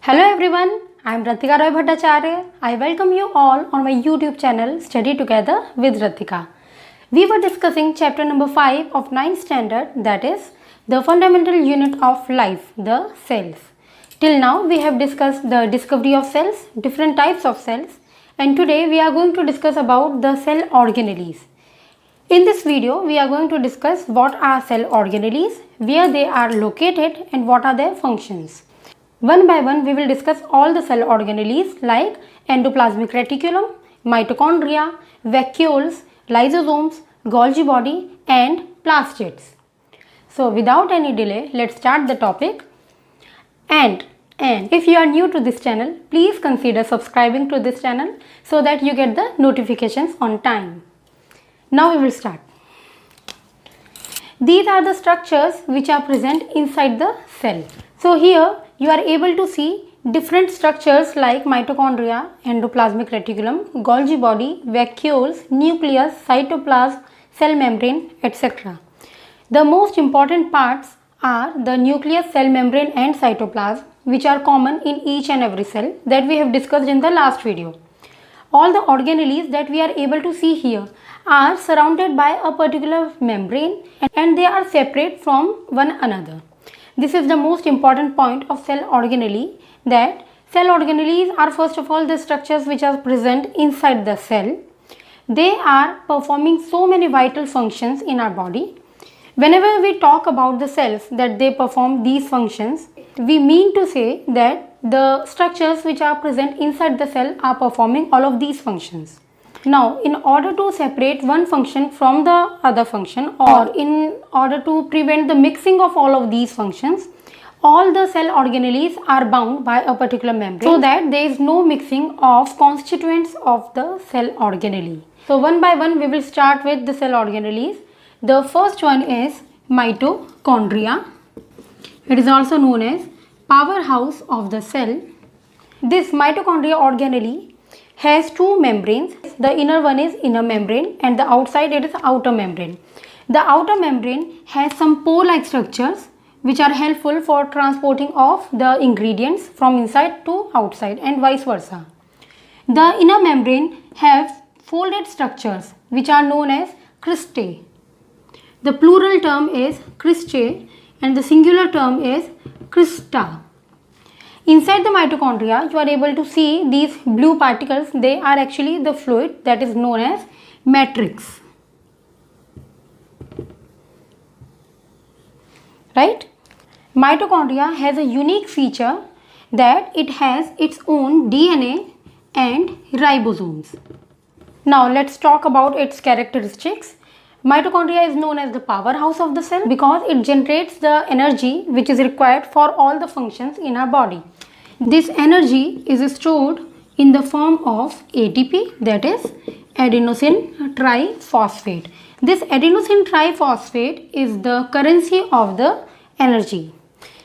Hello everyone, I am Ratika Roy Bhattacharya. I welcome you all on my YouTube channel Study Together with Ratika. We were discussing chapter number 5 of 9th standard, that is the fundamental unit of life, the cells. Till now we have discussed the discovery of cells, different types of cells, and today we are going to discuss about the cell organelles. In this video we are going to discuss what are cell organelles, where they are located and what are their functions. One by one we will discuss all the cell organelles like endoplasmic reticulum, mitochondria, vacuoles, lysosomes, Golgi body and plastids. So without any delay, let's start the topic. And if you are new to this channel, please consider subscribing to this channel so that you get the notifications on time. Now we will start. These are the structures which are present inside the cell. So here you are able to see different structures like mitochondria, endoplasmic reticulum, Golgi body, vacuoles, nucleus, cytoplasm, cell membrane, etc. The most important parts are the nucleus, cell membrane and cytoplasm, which are common in each and every cell that we have discussed in the last video. All the organelles that we are able to see here are surrounded by a particular membrane and they are separate from one another. This is the most important point of cell organelle, that cell organelles are first of all the structures which are present inside the cell. They are performing so many vital functions in our body. Whenever we talk about the cells that they perform these functions, we mean to say that the structures which are present inside the cell are performing all of these functions. Now, in order to separate one function from the other function, or in order to prevent the mixing of all of these functions, all the cell organelles are bound by a particular membrane so that there is no mixing of constituents of the cell organelle. So one by one we will start with the cell organelles. The first one is mitochondria. It is also known as powerhouse of the cell. This mitochondria organelle has two membranes. The inner one is inner membrane and the outside it is outer membrane. The outer membrane has some pore-like structures which are helpful for transporting of the ingredients from inside to outside and vice versa. The inner membrane has folded structures which are known as cristae. The plural term is cristae and the singular term is crista. Inside the mitochondria, you are able to see these blue particles. They are actually the fluid that is known as matrix. Right? Mitochondria has a unique feature that it has its own DNA and ribosomes. Now let's talk about its characteristics. Mitochondria is known as the powerhouse of the cell because it generates the energy which is required for all the functions in our body. This energy is stored in the form of ATP, that is adenosine triphosphate. This adenosine triphosphate is the currency of the energy.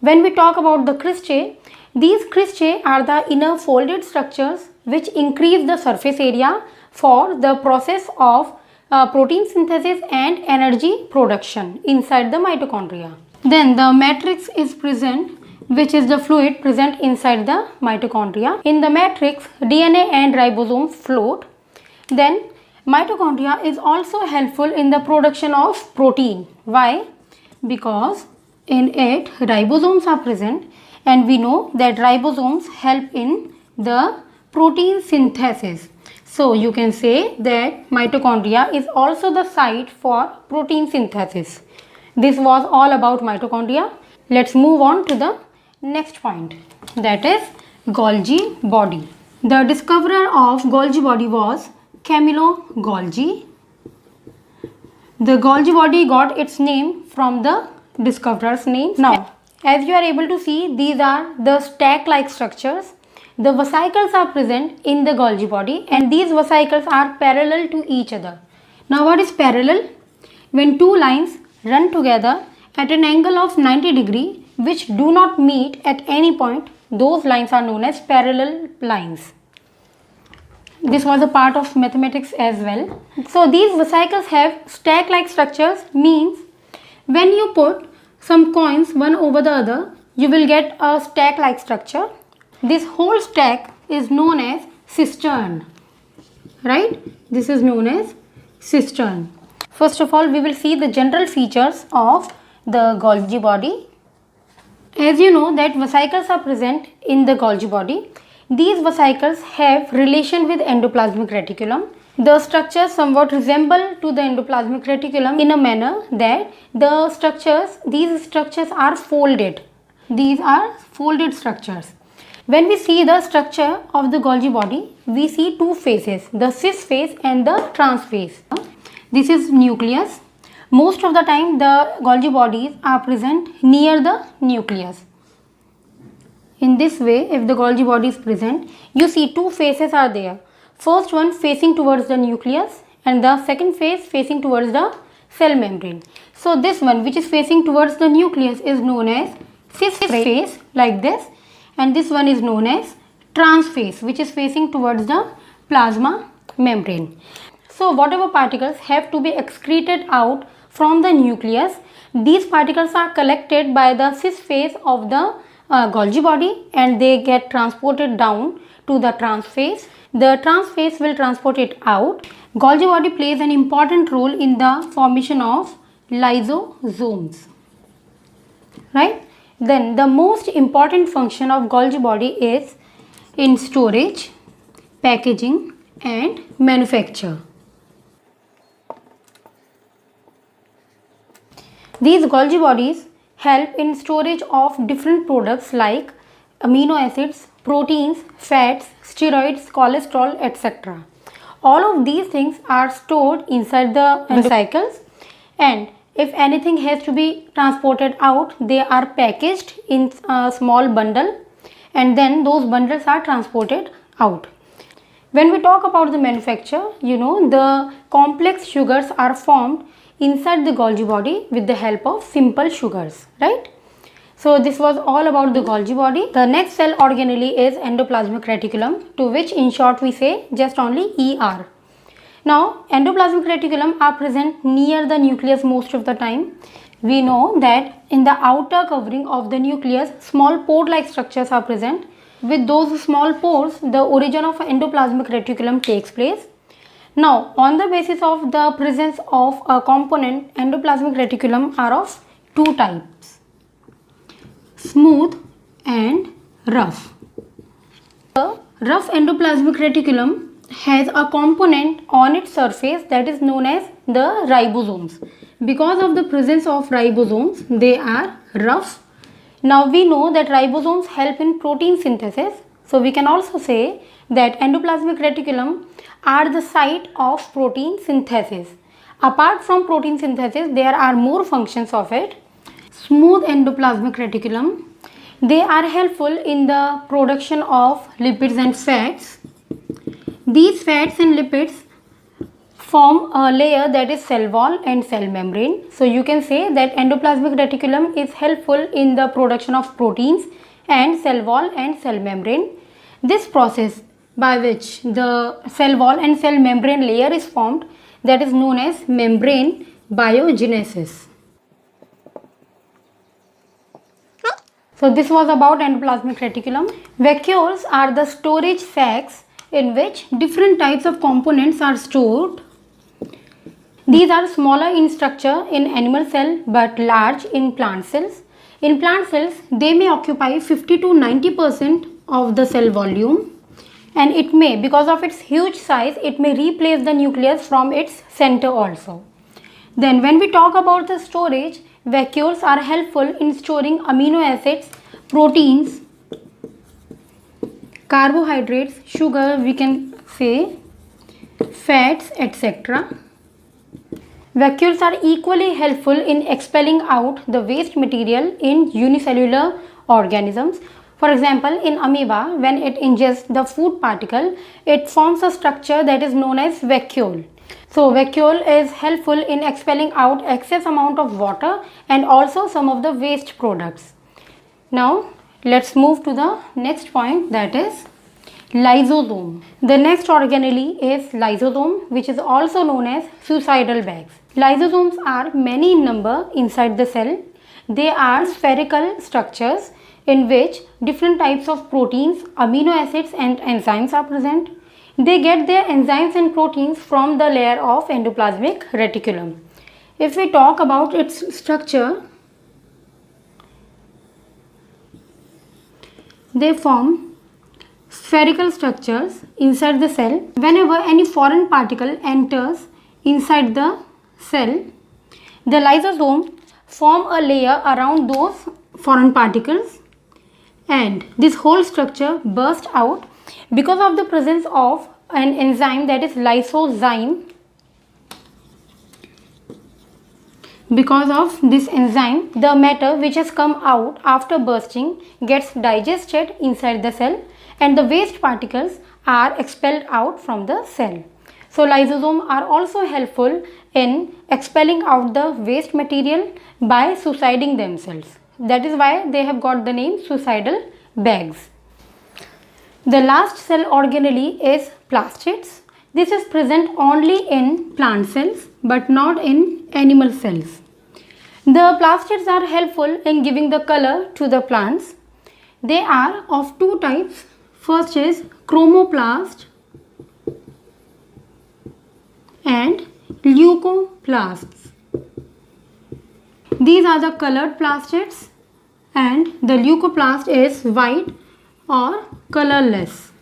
When we talk about the cristae, these cristae are the inner folded structures which increase the surface area for the process of protein synthesis and energy production inside the mitochondria. Then the matrix is present, which is the fluid present inside the mitochondria. In the matrix, DNA and ribosomes float. Then mitochondria is also helpful in the production of protein. Why? Because in it ribosomes are present and we know that ribosomes help in the protein synthesis. So you can say that mitochondria is also the site for protein synthesis. This was all about mitochondria. Let's move on to the next point, that is Golgi body. The discoverer of Golgi body was Camillo Golgi. The Golgi body got its name from the discoverer's name. Now, as you are able to see, these are the stack-like structures. The vesicles are present in the Golgi body and these vesicles are parallel to each other. Now what is parallel? When two lines run together at an angle of 90 degrees which do not meet at any point, those lines are known as parallel lines. This was a part of mathematics as well. So these vesicles have stack-like structures, means when you put some coins one over the other, you will get a stack-like structure. This whole stack is known as cistern, right? This is known as cistern. First of all, we will see the general features of the Golgi body. As you know that vesicles are present in the Golgi body. These vesicles have relation with endoplasmic reticulum. The structures somewhat resemble to the endoplasmic reticulum in a manner that these structures are folded. These are folded structures. When we see the structure of the Golgi body, we see two phases, the cis phase and the trans phase. This is nucleus. Most of the time the Golgi bodies are present near the nucleus. In this way, if the Golgi body is present, you see two phases are there. First one facing towards the nucleus and the second phase facing towards the cell membrane. So this one which is facing towards the nucleus is known as cis phase, like this, and this one is known as trans phase, which is facing towards the plasma membrane. So whatever particles have to be excreted out from the nucleus, these particles are collected by the cis phase of the Golgi body and they get transported down to the trans phase. The trans phase will transport it out. Golgi body plays an important role in the formation of lysosomes, right? Then the most important function of Golgi body is in storage, packaging and manufacture. These Golgi bodies help in storage of different products like amino acids, proteins, fats, steroids, cholesterol, etc. All of these things are stored inside the vesicles, and if anything has to be transported out, they are packaged in a small bundle and then those bundles are transported out. When we talk about the manufacture, the complex sugars are formed inside the Golgi body with the help of simple sugars, right? So this was all about the Golgi body. The next cell organelle is endoplasmic reticulum, to which in short we say just only ER. Now endoplasmic reticulum are present near the nucleus most of the time. We know that in the outer covering of the nucleus, small pore-like structures are present. With those small pores, the origin of endoplasmic reticulum takes place. Now, on the basis of the presence of a component, endoplasmic reticulum are of two types, smooth and rough. The rough endoplasmic reticulum has a component on its surface that is known as the ribosomes. Because of the presence of ribosomes, they are rough. Now, we know that ribosomes help in protein synthesis. So, we can also say that endoplasmic reticulum are the site of protein synthesis. Apart from protein synthesis, there are more functions of it. Smooth endoplasmic reticulum, they are helpful in the production of lipids and fats. These fats and lipids form a layer that is cell wall and cell membrane. So you can say that endoplasmic reticulum is helpful in the production of proteins and cell wall and cell membrane. This process by which the cell wall and cell membrane layer is formed, that is known as membrane biogenesis. So this was about endoplasmic reticulum. Vacuoles are the storage sacs in which different types of components are stored. These are smaller in structure in animal cell but large in plant cells. In plant cells, they may occupy 50 to 90% of the cell volume. And it may, because of its huge size, it may replace the nucleus from its center also. Then when we talk about the storage, vacuoles are helpful in storing amino acids, proteins, carbohydrates, sugar, we can say, fats, etc. Vacuoles are equally helpful in expelling out the waste material in unicellular organisms. For example, in amoeba, when it ingests the food particle, it forms a structure that is known as vacuole. So vacuole is helpful in expelling out excess amount of water and also some of the waste products. Now let's move to the next point, that is lysosome. The next organelle is lysosome, which is also known as suicidal bags. Lysosomes are many in number inside the cell. They are spherical structures in which different types of proteins, amino acids and enzymes are present. They get their enzymes and proteins from the layer of endoplasmic reticulum. If we talk about its structure, they form spherical structures inside the cell. Whenever any foreign particle enters inside the cell, the lysosome form a layer around those foreign particles, and this whole structure bursts out because of the presence of an enzyme, that is lysozyme. Because of this enzyme, the matter which has come out after bursting gets digested inside the cell and the waste particles are expelled out from the cell. So lysosomes are also helpful in expelling out the waste material by suiciding themselves. That is why they have got the name suicidal bags. The last cell organelle is plastids. This is present only in plant cells but not in animal cells. The plastids are helpful in giving the color to the plants. They are of two types. First is chromoplast and leucoplasts. These are the colored plastids and the leucoplast is white or colorless.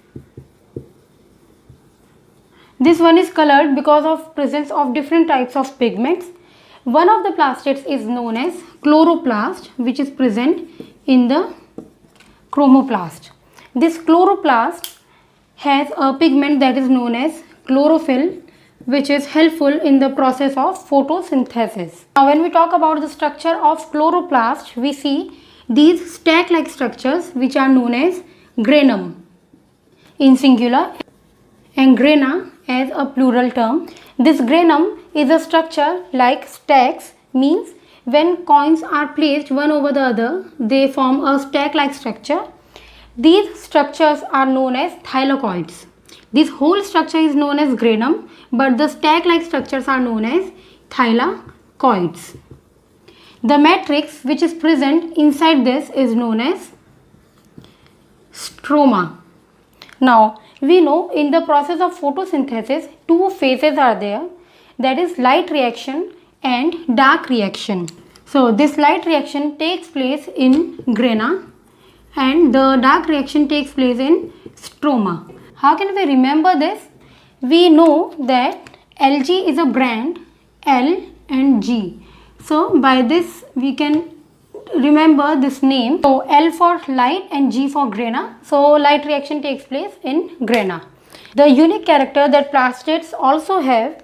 This one is colored because of presence of different types of pigments. One of the plastids is known as chloroplast, which is present in the chromoplast. This chloroplast has a pigment that is known as chlorophyll, which is helpful in the process of photosynthesis. Now when we talk about the structure of chloroplast, we see these stack-like structures which are known as granum in singular and grana as a plural term. This granum is a structure like stacks, means when coins are placed one over the other, they form a stack-like structure. These structures are known as thylakoids. This whole structure is known as granum, but the stack-like structures are known as thylakoids. The matrix which is present inside this is known as stroma. Now, we know in the process of photosynthesis, two phases are there, that is light reaction and dark reaction. So, this light reaction takes place in grana and the dark reaction takes place in stroma. How can we remember this? We know that LG is a brand, L and G. So, by this we can remember this name. So, L for light and G for grana. So, light reaction takes place in grana. The unique character that plastids also have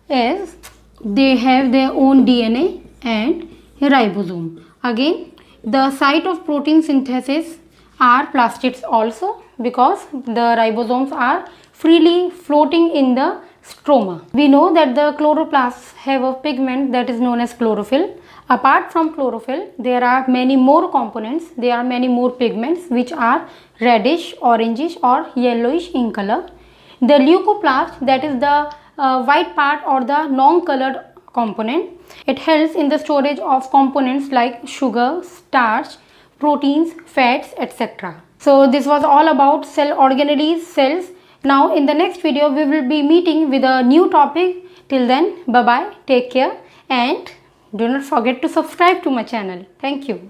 is they have their own DNA and ribosome. Again, the site of protein synthesis are plastids also, because the ribosomes are freely floating in the stroma. We know that the chloroplasts have a pigment that is known as chlorophyll. Apart from chlorophyll, there are many more components, there are many more pigments which are reddish, orangish or yellowish in color. The leucoplast, that is the white part or the non-colored component, it helps in the storage of components like sugar, starch, proteins, fats, etc. So this was all about cell organelles, cells. Now in the next video we will be meeting with a new topic. Till then, bye bye, take care and do not forget to subscribe to my channel. Thank you.